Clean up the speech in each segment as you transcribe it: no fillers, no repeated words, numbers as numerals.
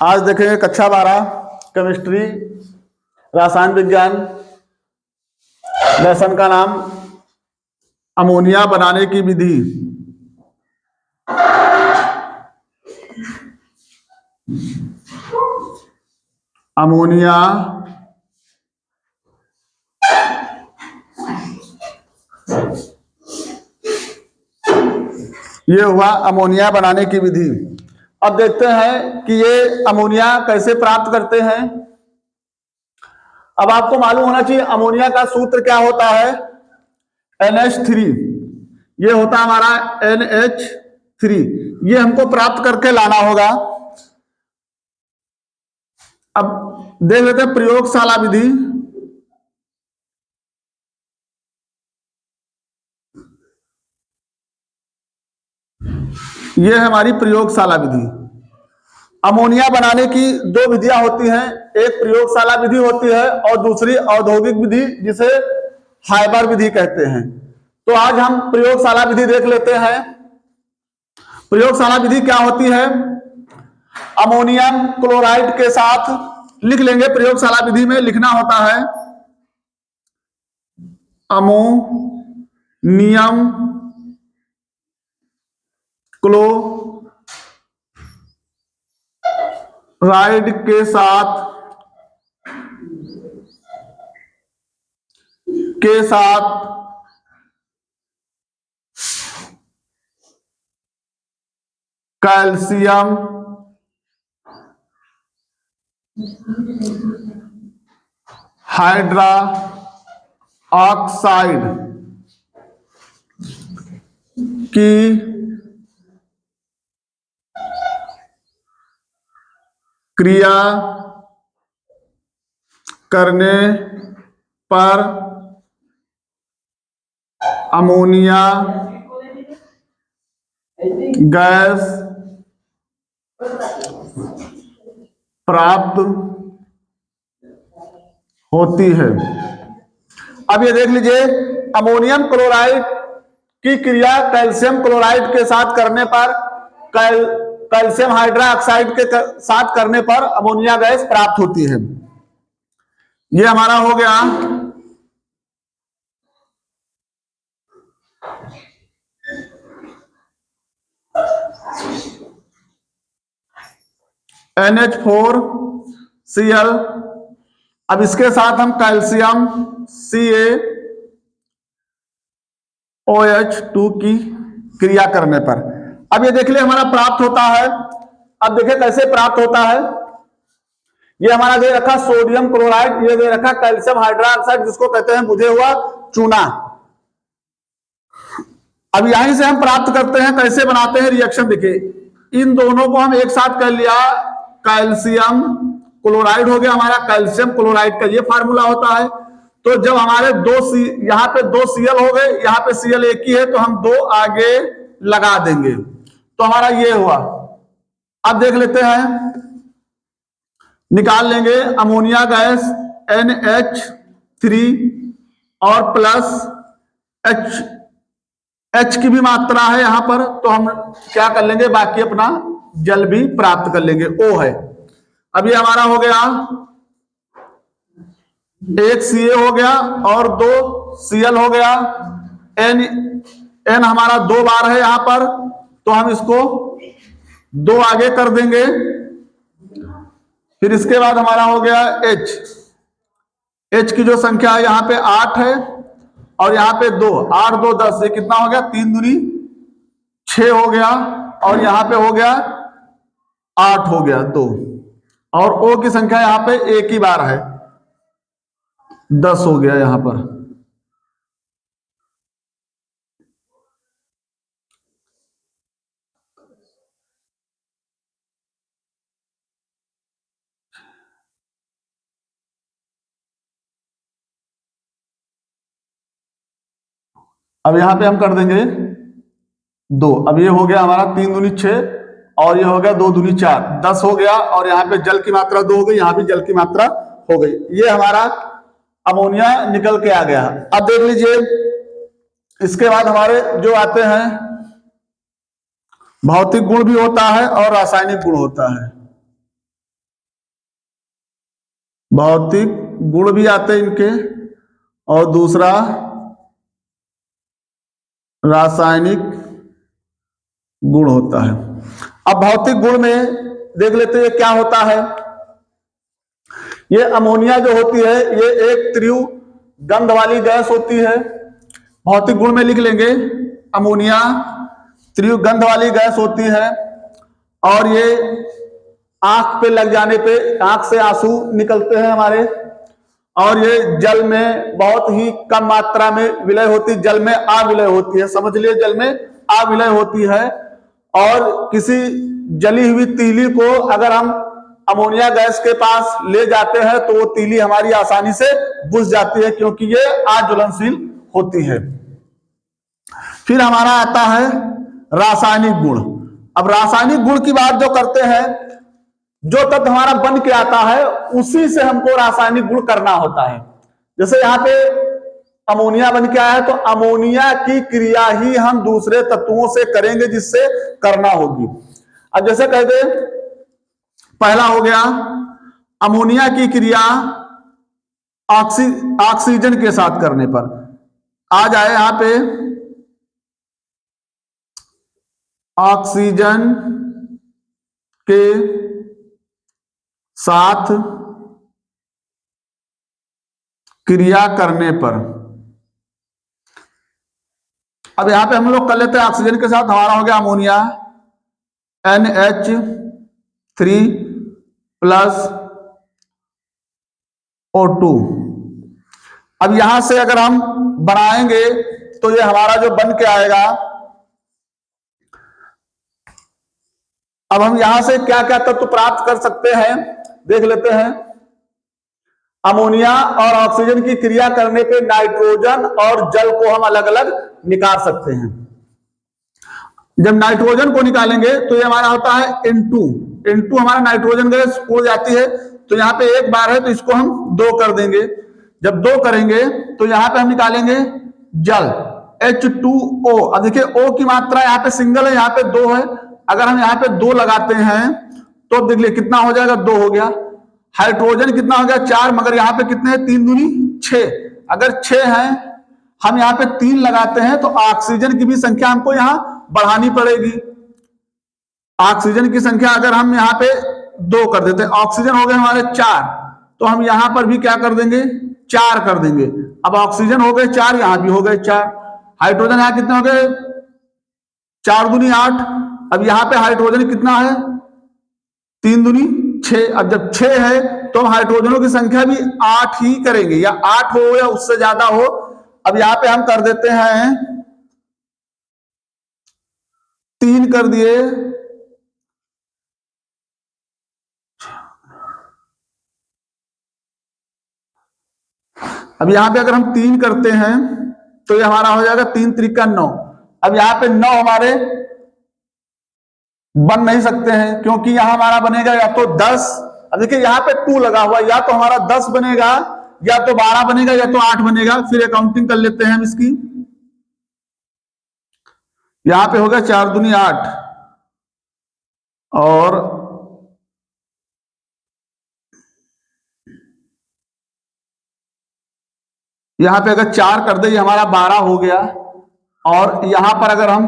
आज देखेंगे कक्षा 12 केमिस्ट्री रसायन विज्ञान। लेसन का नाम अमोनिया बनाने की विधि। अमोनिया ये हुआ अमोनिया बनाने की विधि। अब देखते हैं कि ये अमोनिया कैसे प्राप्त करते हैं। अब आपको मालूम होना चाहिए अमोनिया का सूत्र क्या होता है, NH3। ये होता है हमारा NH3। ये हमको प्राप्त करके लाना होगा। अब देख लेते हैं प्रयोगशाला विधि। ये है हमारी प्रयोगशाला विधि। अमोनिया बनाने की दो विधियां होती हैं, एक प्रयोगशाला विधि होती है और दूसरी औद्योगिक विधि जिसे हाइबर विधि कहते हैं। तो आज हम प्रयोगशाला विधि देख लेते हैं। प्रयोगशाला विधि क्या होती है, अमोनियम क्लोराइड के साथ लिख लेंगे। प्रयोगशाला विधि में लिखना होता है अमोनियम क्लोराइड के साथ कैल्शियम हाइड्रा ऑक्साइड की क्रिया करने पर अमोनिया गैस प्राप्त होती है। अब ये देख लीजिए, अमोनियम क्लोराइड की क्रिया कैल्शियम क्लोराइड के साथ करने पर कैल्शियम हाइड्रा ऑक्साइड के साथ करने पर अमोनिया गैस प्राप्त होती है। ये हमारा हो गया NH4Cl। अब इसके साथ हम कैल्शियम CaOH2 की क्रिया करने पर, अब ये देख लिया हमारा प्राप्त होता है। अब देखिए कैसे प्राप्त होता है। ये हमारा दे रखा सोडियम क्लोराइड, ये दे रखा कैल्शियम हाइड्रोक्साइड जिसको कहते हैं बुझे हुआ चूना। अब यहीं से हम प्राप्त करते हैं, कैसे बनाते हैं रिएक्शन। देखिए इन दोनों को हम एक साथ कर लिया, कैल्शियम क्लोराइड हो गया हमारा, कैल्शियम क्लोराइड का ये फार्मूला होता है। तो जब हमारे यहाँ पे दो Cl हो गए, यहाँ पे Cl एक ही है तो हम दो आगे लगा देंगे, तो हमारा ये हुआ। अब देख लेते हैं, निकाल लेंगे अमोनिया गैस NH3 और प्लस H की भी मात्रा है यहाँ पर, तो हम क्या कर लेंगे, बाकी अपना जल भी प्राप्त कर लेंगे, O है। अब ये हमारा हो गया एक Ca हो गया और दो Cl हो गया। N हमारा दो बार है यहाँ पर, तो हम इसको दो आगे कर देंगे। फिर इसके बाद हमारा हो गया H की जो संख्या है यहाँ पे 8 है और यहाँ पे 2, 8 2 10, ये कितना हो गया, 3 दूनी 6 हो गया और यहाँ पे हो गया 8 हो गया 2, और O की संख्या यहाँ पे एक ही बार है, 10 हो गया यहाँ पर। अब यहाँ पे हम कर देंगे 2। अब ये हो गया हमारा 3 दूनी 6 और ये हो गया 2 दूनी 4, 10 हो गया, और यहाँ पे जल की मात्रा 2 हो गई, यहाँ भी जल की मात्रा हो गई। ये हमारा अमोनिया निकल के आ गया। अब देख लीजिए इसके बाद हमारे जो आते हैं भौतिक गुण भी होता है और रासायनिक गुण होता है। भौतिक गुण भी आते हैं इनके, और दूसरा रासायनिक गुण होता है। अब भौतिक गुण में देख लेते हैं क्या होता है। ये अमोनिया जो होती है ये एक तीव्र गंध वाली गैस होती है। भौतिक गुण में लिख लेंगे अमोनिया तीव्र गंध वाली गैस होती है, और ये आंख पे लग जाने पे आंख से आंसू निकलते हैं हमारे, और ये जल में बहुत ही कम मात्रा में विलय होती है, जल में अविलय होती है, समझ लिए जल में अविलय होती है। और किसी जली हुई तीली को अगर हम अमोनिया गैस के पास ले जाते हैं तो वो तीली हमारी आसानी से बुझ जाती है, क्योंकि ये अज्वलनशील होती है। फिर हमारा आता है रासायनिक गुण। अब रासायनिक गुण की बात जो करते हैं, जो तत्व हमारा बन के आता है उसी से हमको रासायनिक गुण करना होता है। जैसे यहाँ पे अमोनिया बन के आया है तो अमोनिया की क्रिया ही हम दूसरे तत्वों से करेंगे जिससे करना होगी। अब जैसे कहते पहला हो गया अमोनिया की क्रिया ऑक्सीजन के साथ करने पर। आ जाए यहां पे ऑक्सीजन के साथ क्रिया करने पर। अब यहां पे हम लोग कर लेते हैं ऑक्सीजन के साथ, हमारा हो गया अमोनिया NH3+O2। अब यहां से अगर हम बनाएंगे तो ये हमारा जो बन के आएगा, अब हम यहां से क्या क्या तत्व प्राप्त कर सकते हैं देख लेते हैं। अमोनिया और ऑक्सीजन की क्रिया करने पे नाइट्रोजन और जल को हम अलग अलग निकाल सकते हैं। जब नाइट्रोजन को निकालेंगे तो ये हमारा होता है N2 हमारा नाइट्रोजन गैस उड़ जाती है, तो यहाँ पे एक बार है तो इसको हम 2 कर देंगे। जब 2 करेंगे तो यहाँ पे हम निकालेंगे जल H2O। अब देखिए O की मात्रा यहाँ पे सिंगल है, यहाँ पे 2 है, अगर हम यहाँ पे 2 लगाते हैं तो देख लिये कितना हो जाएगा, 2 हो गया। हाइड्रोजन कितना हो गया, 4, मगर यहाँ पे कितने हैं, 3 दूनी 6। अगर 6 हैं, हम यहाँ पे 3 लगाते हैं तो ऑक्सीजन की भी संख्या हमको यहाँ बढ़ानी पड़ेगी। ऑक्सीजन की संख्या अगर हम यहाँ पे 2 कर देते हैं, ऑक्सीजन हो गए हमारे 4, तो हम यहाँ पर भी क्या कर देंगे, 4 कर देंगे। अब ऑक्सीजन हो गए 4, यहाँ भी हो गए 4। हाइड्रोजन यहाँ कितने हो गए, 4 दूनी 8। अब यहाँ पे हाइड्रोजन कितना है, 3 दूनी 6। अब जब 6 है तो हम हाइड्रोजनों की संख्या भी 8 ही करेंगे, या 8 हो या उससे ज्यादा हो। अब यहाँ पे हम कर देते हैं 3 कर दिए, अब यहां पे अगर हम 3 करते हैं तो ये हमारा हो जाएगा 3 त्रिका 9। अब यहाँ पे 9 हमारे बन नहीं सकते हैं, क्योंकि यहां हमारा बनेगा या तो 10। अब देखिए यहाँ पे 2 लगा हुआ, या तो हमारा 10 बनेगा, या तो 12 बनेगा, या तो 8 बनेगा। फिर अकाउंटिंग कर लेते हैं हम इसकी। यहां पे होगा 4 दूनी 8, और यहां पे अगर 4 कर दे, ये हमारा 12 हो गया। और यहां पर अगर हम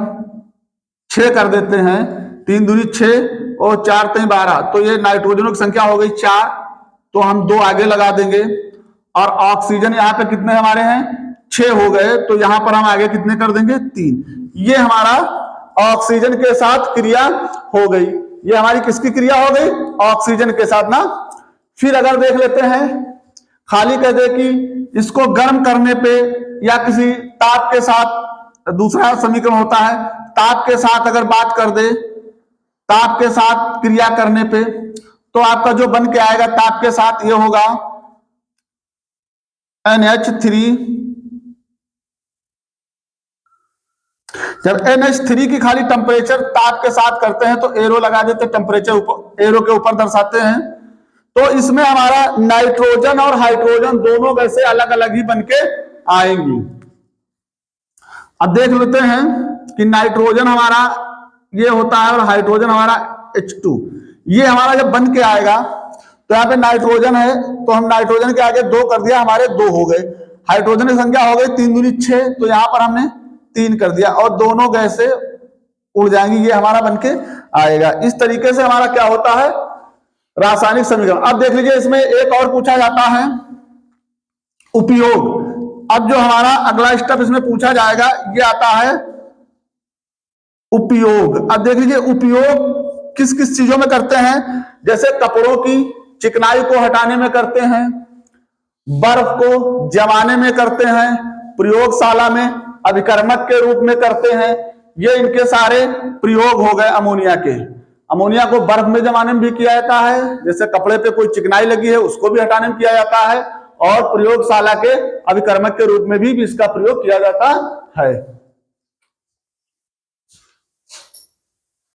6 कर देते हैं, 3 दूनी 6 और 4 3 12, तो ये नाइट्रोजनों की संख्या हो गई 4, तो हम 2 आगे लगा देंगे। और ऑक्सीजन यहाँ पे कितने हमारे हैं, 6 हो गए, तो यहां पर हम आगे कितने कर देंगे, 3। ये हमारा ऑक्सीजन के साथ क्रिया हो गई। ये हमारी किसकी क्रिया हो गई, ऑक्सीजन के साथ ना। फिर अगर देख लेते हैं, खाली कह दे कि इसको गर्म करने पे या किसी ताप के साथ, दूसरा समीकरण होता है ताप के साथ अगर बात कर दे, ताप के साथ क्रिया करने पे, तो आपका जो बन के आएगा ताप के साथ ये होगा NH3। जब NH3 की खाली टेम्परेचर ताप के साथ करते हैं तो एरो लगा देते, टेम्परेचर एरो के ऊपर दर्शाते हैं। तो इसमें हमारा नाइट्रोजन और हाइड्रोजन दोनों गैसें अलग अलग ही बनके आएंगी। अब देख लेते हैं कि नाइट्रोजन हमारा ये होता है, और हाइड्रोजन हमारा H2। ये हमारा जब बन के आएगा तो यहाँ पे नाइट्रोजन है, तो हम नाइट्रोजन के आगे 2 कर दिया, हमारे 2 हो गए। हाइड्रोजन की संख्या हो गई 3 दूनी 6, तो यहाँ पर हमने 3 कर दिया, और दोनों गैसें उड़ जाएंगी, ये हमारा बन के आएगा। इस तरीके से हमारा क्या होता है, रासायनिक समीकरण। अब देख लीजिए, इसमें एक और पूछा जाता है उपयोग। अब जो हमारा अगला स्टेप इसमें पूछा जाएगा, ये आता है उपयोग। अब देख लीजिए, उपयोग किस किस चीजों में करते हैं, जैसे कपड़ों की चिकनाई को हटाने में करते हैं, बर्फ को जमाने में करते हैं, प्रयोगशाला में अभिकर्मक के रूप में करते हैं। ये इनके सारे प्रयोग हो गए अमोनिया के। अमोनिया को बर्फ में जमाने में भी किया जाता है, जैसे कपड़े पे कोई चिकनाई लगी है उसको भी हटाने में किया जाता है, और प्रयोगशाला के अभिकर्मक के रूप में भी इसका प्रयोग किया जाता है।